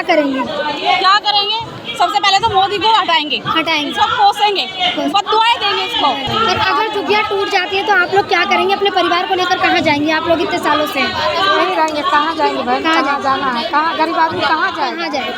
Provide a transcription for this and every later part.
क्या करेंगे? क्या करेंगे? सबसे पहले तो मोदी को हटाएंगे, सब कोसेंगे, बददुआएं देंगे इसको। और अगर झुग्गियाँ टूट जाती है तो आप लोग क्या करेंगे? अपने परिवार को लेकर कहाँ जाएंगे? आप लोग इतने सालों से नहीं रहेंगे, कहाँ जाएंगे भाई? कहाँ जाना है? कहाँ गरीब आदमी कहाँ जाए?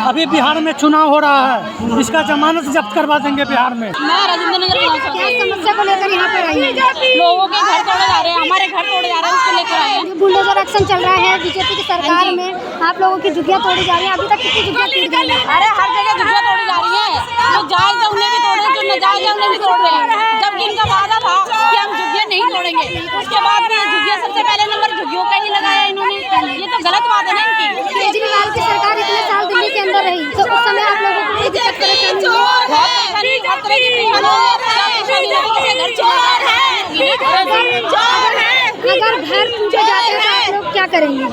अभी बिहार में चुनाव हो रहा है, इसका जमानत जब्त करवा देंगे बिहार में। मैं राजेंद्र नगर क्या समस्या को लेकर यहाँ पर आई है? लोगों के घर तोड़े जा रहे हैं, हमारे घर तोड़े जा रहे हैं, उसको लेकर आए हैं। बुलडोजर एक्शन चल रहा है बीजेपी की सरकार में, आप लोगों की झुग्गियाँ तोड़ी जा रही हैं। अभी तक कितनी झुग्गियाँ टूट गई हैं? अरे हर जगह झुग्गियाँ तोड़ी जा रही है, जो जायज है उन्हें भी तोड़ रहे हैं, जो नाजायज है उन्हें भी तोड़ रहे हैं। जबकि इनका वादा था कि हम झुग्गियाँ नहीं तोड़ेंगे, उसके बाद भी झुग्गियाँ सबसे पहले नंबर झुग्गियों का ही लगाया इन्होंने। ये तो गलत बात है ना इनकी। केजरीवाल की सरकार इतने साल दिल्ली के अंदर रही तो उस समय आप लोगों को कोई दिक्कत परेशानी अगर घर टूटे जाते हैं तो आप लोग क्या करेंगे?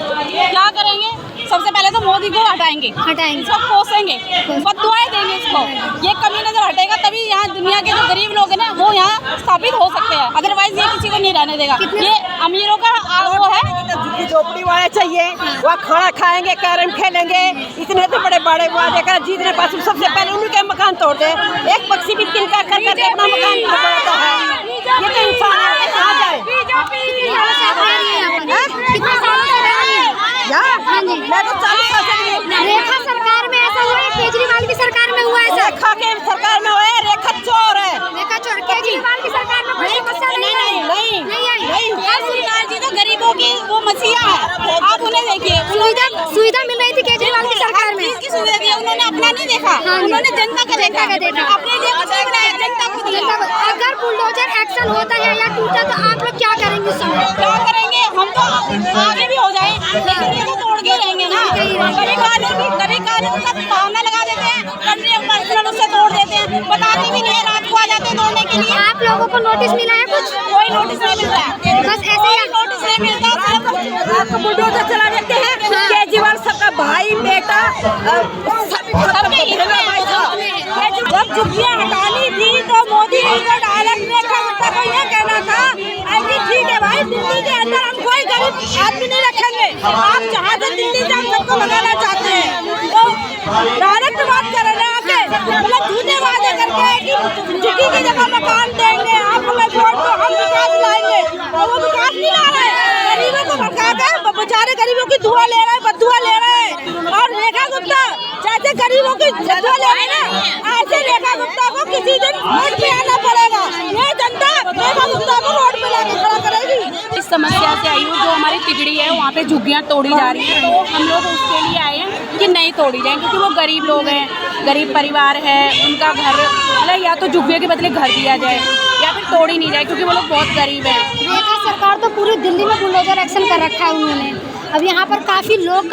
क्या करेंगे? सबसे पहले तो मोदी को हटाएंगे, सब कोसेंगे, बददुआएं देंगे इसको। ये कमीना जब हटेगा तभी यहाँ दुनिया के जो गरीब लोग हैं ना वो यहाँ स्थापित हो सकते हैं, अदरवाइज ये किसी को नहीं रहने देगा। ये अमीरों का वो है। झुग्गी झोपड़ी वाले चाहिए, वहाँ खाना खाएंगे, कैरम खेलेंगे, इतने तो बड़े बड़े वादे कर जीतने पास सबसे पहले उनके मकान तोड़ दे। एक पक्षी भी तिनका कर करके अपना मकान तोड़ता है। ये तो इंसान है, कहाँ जाए? मैं तो 40 साल से रेखा सरकार में ऐसा हुआ है, केजरीवाल की सरकार में हुआ ऐसा? रेखा के सरकार में हुआ है, रेखा चोर है। रेखा चोर केजरीवाल की सरकार में कोई समस्या नहीं आई। केजरीवाल जी तो गरीबों की वो मसीहा है, आप उन्हें देखिए। सुविधा मिल रही थी केजरीवाल की सरकार में। इसकी सुविधा दी, उन्होंने अपना नहीं देखा, उन्होंने जनता का देखा, अपने लिए कुछ नहीं बनाया, जनता को दिया। अगर बुलडोजर एक्शन होता है या टूटा तो आप लोग क्या करेंगे? उस समय क्या करेंगे? हम तो आगे भी हो जाए, लेकिन ये तो तोड़ के रहेंगे ना। कभी कानून का बहाना लगा देते हैं, कभी पर्सनल उससे तोड़ देते हैं, बताते भी नहीं है, रात को आ जाते हैं तोड़ने के लिए। आप लोगों को नोटिस मिला है कुछ? कोई नोटिस नहीं मिल रहा है, बस ऐसे ही नोटिस नहीं मिलता। आपको बुलडोजर चला देते हैं। केजरीवाल सबका भाई बेटा सबके हित में है। जब झुग्गियाँ हटानी थी तो मोदी जी को डायरेक्ट रेखा गुप्ता को यह कहना था अभी ठीक है भाई, दिल्ली के अंदर हम कोई गरीब आदमी नहीं रखेंगे, आप जहाँ से दिल्ली से हम सबको भगाना चाहते हैं। तो डायरेक्ट बात कर रहे हैं आके, मतलब झूठे वादे करके कि झुग्गी की जगह मकान देंगे, आप हमें वोट दो, हम विकास लाएंगे। तो वो विकास नहीं ला रहे हैं, गरीबों को भड़का कर बेचारे गरीबों की दुआ ले रहे हैं, बददुआ ले रहे हैं। और रेखा गुप्ता जैसे गरीबों की बददुआ ले रहे हैं ना, ऐसे रेखा गुप्ता को किसी दिन वोट पे आना पड़ेगा। ये जनता रेखा गुप्ता को वोट पे लाके खड़ा करेगी। इस समस्या से आई हूँ, जो हमारी तिगड़ी है वहाँ पे झुग्गियाँ तोड़ी जा रही है, तो हम लोग उसके लिए आए हैं कि नहीं तोड़ी जाए, क्योंकि वो गरीब लोग हैं, गरीब परिवार है, उनका घर मतलब या तो झुग्गियों के बदले घर दिया जाए या फिर तोड़ी नहीं जाए, क्योंकि वो लोग बहुत गरीब हैं। रेखा सरकार तो पूरी दिल्ली में बुलडोजर एक्शन कर रखा है उन्होंने। अब यहाँ पर काफ़ी लोग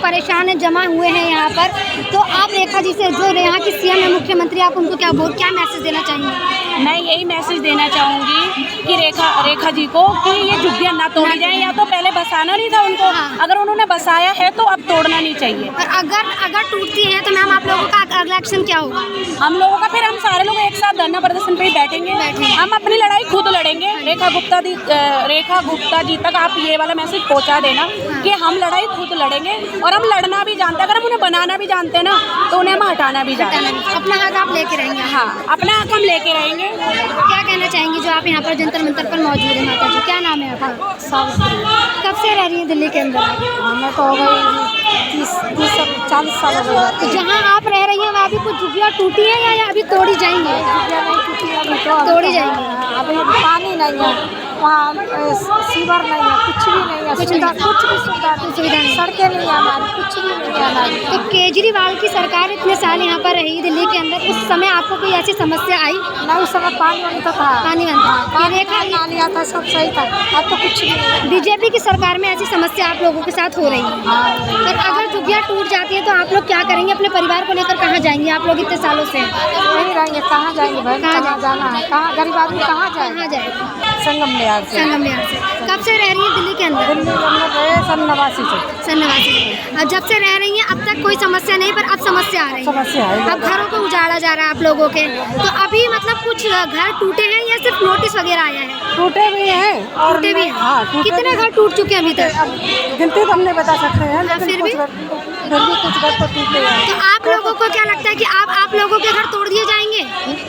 परेशान हैं, जमा हुए हैं यहाँ पर। तो आप रेखा जी से, जो यहाँ की सीएम है, मुख्यमंत्री, आप उनको क्या मैसेज देना चाहेंगे? मैं यही मैसेज देना चाहूँगी कि रेखा जी को कि ये झुग्गियाँ ना तोड़ी जाए, या तो पहले बसाना नहीं था उनको, अगर उन्होंने बसाया है तो अब तोड़ना नहीं चाहिए। और अगर टूटती है तो मैम आप लोगों का अगला एक्शन क्या होगा? हम लोगों का फिर हम सारे लोग एक साथ धरना प्रदर्शन पे ही बैठेंगे, हम अपनी लड़ाई खुद लड़ेंगे। रेखा गुप्ता जी तक आप ये वाला मैसेज पहुँचा देना कि हम लड़ाई खुद लड़ेंगे, और हम लड़ना भी जानते हैं, अगर हम उन्हें बनाना भी जानते हैं ना तो उन्हें हम हटाना भी जानते हैं। अपना हक आप लेके रहेंगे? हाँ, अपना हक हम लेके रहेंगे। क्या कहना चाहेंगी जो आप यहाँ पर जंतर मंतर पर मौजूद है? माता जी, क्या नाम है आपका? कब से रह रही हैं दिल्ली के अंदर? हमें तो हो गई 30-40 साल हो गए। तो जहाँ आप रह रही हैं वहाँ भी कुछ झुग्गियाँ टूटी हैं या अभी तोड़ी जाएंगी? झुग्गियाँ नहीं टूटी, अभी तो तोड़ी जाएंगी। अभी पानी नहीं है वहाँ, सीवर नहीं है, कुछ भी नहीं है, कुछ भी सुविधा नहीं, सड़कें नहीं है हमारी, कुछ भी नहीं है हमारी। तो केजरीवाल की सरकार इतने साल यहाँ पर रही दिल्ली के अंदर, उस समय आपको कोई ऐसी समस्या आई? ना उस समय पानी वानी तो था, पानी बनता रेखा नाली आता, सब सही था। अब तो कुछ भी नहीं। बीजेपी की सरकार में ऐसी समस्या आप लोगों के साथ हो रही है। और अगर झुग्गियाँ टूट जाती है तो आप लोग क्या करेंगे? अपने परिवार को लेकर कहाँ जाएंगे? आप लोग इतने सालों से नहीं रहेंगे, कहाँ जाएंगे भाई? कहाँ जाना है? कहाँ गरीब आदमी कहाँ जाए? संगम बिहार से। कब से रह रही है दिल्ली के अंदर? दिल्ली के अंदर रहे सन 89 से। सन 89 से। और जब से रह रही हैं अब तक कोई समस्या नहीं, पर अब समस्या आ रही है। समस्या है। अब घरों को उजाड़ा जा रहा है आप लोगों के। तो अभी मतलब कुछ घर टूटे हैं या सिर्फ नोटिस वगैरह आया है? टूटे भी हैं और टूटे भी हैं। हाँ, कितने घर टूट चुके हैं अभी तक? गिनती तो हम नहीं बता सकते हैं, लेकिन फिर भी कुछ फिर भी कुछ घर तो टूटे हैं। तो आप लोगों को क्या लगता है कि आप लोगों के घर तोड़ दिए जाएंगे?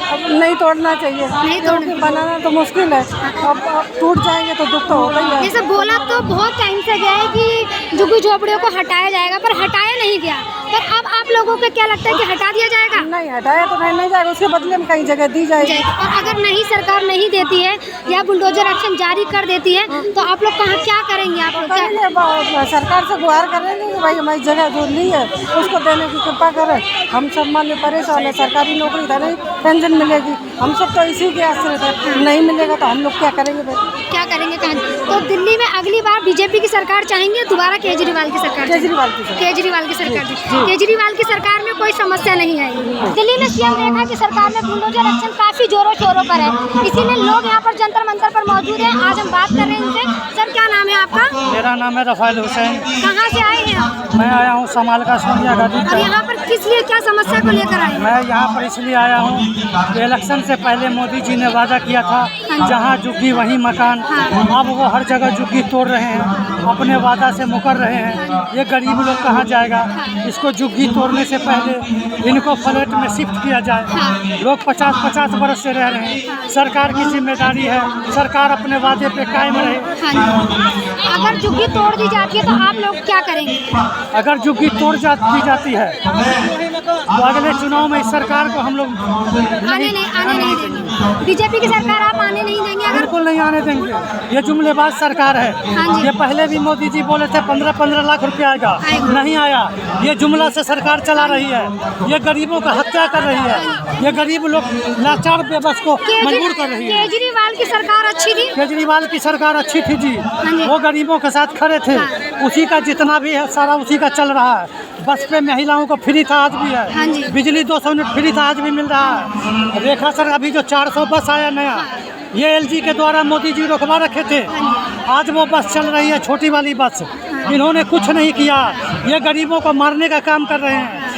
अब नहीं तोड़ना चाहिए, नहीं क्योंकि बनाना तो मुश्किल है। अब टूट जाएंगे तो दुख तो होता ही है। जैसे बोला तो बहुत टाइम से गया है कि झुग्गी झोपड़ियों को हटाया जाएगा, पर हटाया नहीं गया। पर अब आप लोगों को क्या लगता है कि हटा दिया जाएगा? नहीं हटाया तो नहीं जाएगा, उसके बदले में कहीं जगह दी जाएगी। और अगर नहीं सरकार नहीं देती है या बुलडोजर एक्शन जारी कर देती है तो आप लोग कहाँ क्या करेंगे? आप लोग सरकार से गुहार करेंगे कि भाई हमारी जगह जो ली है उसको देने की कृपा करें। हम सब मान परेशान है, सरकारी नौकरी था नहीं, पेंशन मिलेगी, हम सब तो इसी के आश्रित है। नहीं मिलेगा तो हम लोग क्या करेंगे भाई? क्या करेंगे कहाँ? तो दिल्ली में अगली बार बीजेपी की सरकार चाहेंगे, दोबारा केजरीवाल की सरकार? केजरीवाल की सरकार। केजरीवाल की सरकार। केजरीवाल की सरकार में कोई समस्या नहीं आएगी। दिल्ली में सीएम रेखा की सरकार में बुलडोजर एक्शन काफी जोरों शोरों पर है, इसीलिए लोग यहाँ पर जंतर मंतर पर मौजूद हैं। आज हम बात कर रहे हैं इनसे। सर क्या नाम है आपका? मेरा नाम है रफ़ाइल हुसैन। कहाँ से आए हैं आप? मैं आया हूँ समाल का सोनिया गांधी। और यहाँ पर किस लिए, क्या समस्या को लेकर आए? मैं यहाँ पर इसलिए आया हूँ कि इलेक्शन से पहले मोदी जी ने वादा किया था जहाँ झुग्गी वहीं मकान। अब वो हर जगह झुग्गी तोड़ रहे हैं, अपने वादा से मुकर रहे हैं। ये गरीब लोग कहाँ जाएगा? इसको झुग्गी तोड़ने से पहले इनको फ्लैट में शिफ्ट किया जाए। लोग 50-50 बरस से रह रहे हैं। सरकार की जिम्मेदारी है, सरकार अपने वादे पे कायम रहे। अगर झुग्गी तोड़ दी जाती है तो आप लोग क्या करेंगे? अगर झुग्गी तोड़ दी जाती है तो अगले चुनाव में इस सरकार को हम लोग आने नहीं देंगे। बीजेपी की सरकार आप आने नहीं देंगे? अगर बिल्कुल नहीं आने देंगे। ये जुमलेबाज सरकार है। ये पहले भी मोदी जी बोले थे 15-15 लाख रुपया आएगा, नहीं आया। ये जुमला से सरकार चला रही है। ये गरीबों का हत्या कर रही है। ये गरीब लोग लाचार बेबस को मजबूर कर रही है। केजरीवाल की सरकार अच्छी थी। केजरीवाल की सरकार अच्छी थी जी, वो गरीबों के साथ खड़े थे। उसी का जितना भी है सारा उसी का चल रहा है। बस पे महिलाओं को फ्री था, आज भी है। बिजली 200 यूनिट फ्री था, आज भी मिल रहा है। रेखा सर अभी जो 400 बस आया नया, ये एलजी के द्वारा मोदी जी रोकवा रखे थे। आज वो बस चल रही है, छोटी वाली बस। इन्होंने कुछ नहीं किया, ये गरीबों को मारने का काम कर रहे हैं।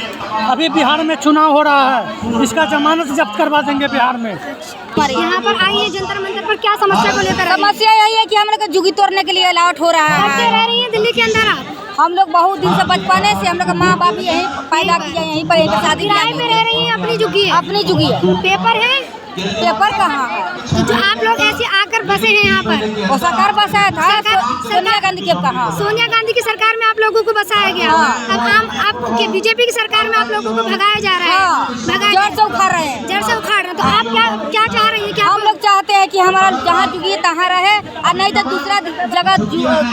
अभी बिहार में चुनाव हो रहा है, इसका जमानत जब्त करवा देंगे बिहार में। यहाँ पर आई है जंतर मंतर पर, क्या समस्या को लेकर? समस्या यही है कि हम लोग झुग्गी तोड़ने के लिए अलाउट हो रहा है। कैसे रह रही है दिल्ली के अंदर आप? हम लोग बहुत दिन से बचपने से हम लोग माँ बाप यहीं पैदा किए, यहीं पर शादी किराए पे रह रही है? अपनी झुग्गी है? अपनी झुग्गी है। पेपर है? पेपर कहाँ है? तो जो आप लोग ऐसे आकर बसे हैं यहाँ पर, वो सरकार बसाया था सोनिया गांधी के कहा। सोनिया गांधी की सरकार में आप लोगों को बसाया गया। अब आप बीजेपी की सरकार में आप लोगों को भगाया जा रहा है। जड़ से उखाड़ रहे हैं, जड़ से उखाड़ रहे हैं। तो आप क्या चाह रही है? क्या हम लोग चाहते हैं कि हमारा जहाँ झुग्गी तहाँ रहे, और नहीं तो दूसरा जगह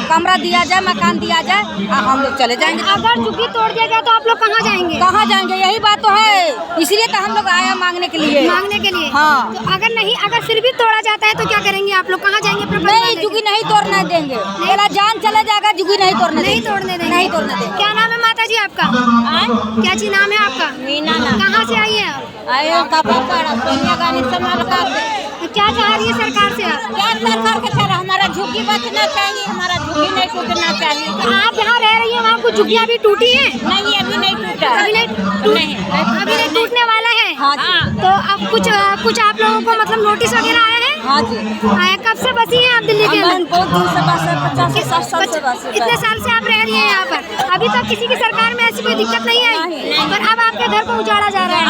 कमरा दिया जाए, मकान दिया जाए, और हम लोग चले जाएंगे। अगर झुग्गी तोड़ दिया गया तो आप लोग कहाँ जाएंगे? कहाँ जाएंगे? यही बात तो है, इसलिए तो हम लोग आए मांगने के लिए। मांगने के लिए? हाँ। तो अगर फिर भी तोड़ा जाता है तो क्या करेंगे आप लोग? कहाँ जाएंगे? नहीं, झुग्गी नहीं तोड़ने देंगे। मेरा जान चला जाएगा, झुग्गी नहीं तोड़ने नहीं तोड़ने देंगे। नहीं तोड़ने देंगे। क्या नाम है माता जी आपका? क्या जी नाम है आपका? मीना। कहाँ से आई है आप? सोनिया गांधी समाल का। क्या चाह रही है सरकार से आप? क्या सरकार के चाह? हमारा झुग्गी बचना चाहिए, हमारा झुग्गी नहीं टूटना चाहिए। तो आप जहाँ रह रही है वहाँ कुछ झुग्गियाँ भी टूटी है? नहीं, अभी नहीं टूटा। अभी नहीं टूटने वाला है। हाँ। तो अब कुछ आप लोगों को मतलब नोटिस वगैरह आया है? हाँ जी। कब से बसी हैं आप दिल्ली के अंदर? बहुत दिन से बस 50-60 साल से बस। इतने साल से आप रह रही हैं यहाँ पर? अभी तक किसी की सरकार में ऐसी कोई दिक्कत नहीं आई? पर अब आपके घर को उजाड़ा जा रहा है।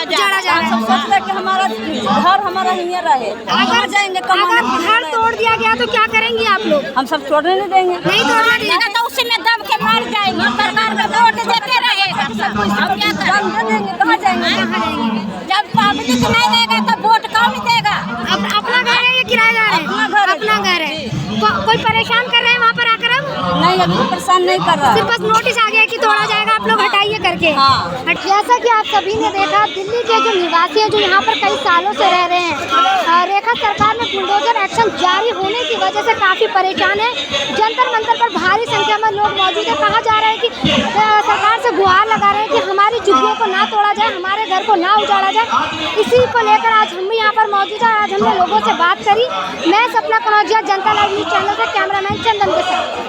उजाड़ा जा रहा है। सोच रहे कि हमारा घर हमारा यहीं रहे। अगर जाएंगे अगर घर तोड़ दिया गया तो क्या करेंगे आप लोग? हम सब तोड़ने नहीं देंगे। नहीं तोड़ने देंगे तो उसी में दब के मर जाएंगे। सरकार का वोट देते रहे, हम क्या करेंगे? कहाँ जाएंगे? जब पब्लिक नहीं देगा तो वोट कौन देगा? अपना घर है या किराएदार है? अपना घर है। कोई परेशान कर रहे हैं वहाँ पर आकर? अब नहीं, अभी परेशान नहीं कर रहा। सिर्फ बस नोटिस आ गया कि तोड़ा जाएगा, आप लोग हटाइए करके। जैसा कि आप सभी ने देखा, दिल्ली के जो निवासी हैं जो यहाँ पर कई सालों से रह रहे हैं, रेखा सरकार में बुलडोजर एक्शन जारी होने की वजह से काफ़ी परेशान है। जंतर मंतर पर भारी संख्या में लोग मौजूद है। कहा जा रहा है कि सरकार से गुहार लगा रहे हैं कि हमारी झुग्गियों को ना तोड़ा जाए, हमारे घर को ना उजाड़ा जाए। इसी को लेकर आज हम भी यहाँ पर मौजूद हैं। आज हमने लोगों से बात करी। मैं सपना कनौजिया, जनता लाइव न्यूज़ चैनल से कैमरामैन चंदन के साथ।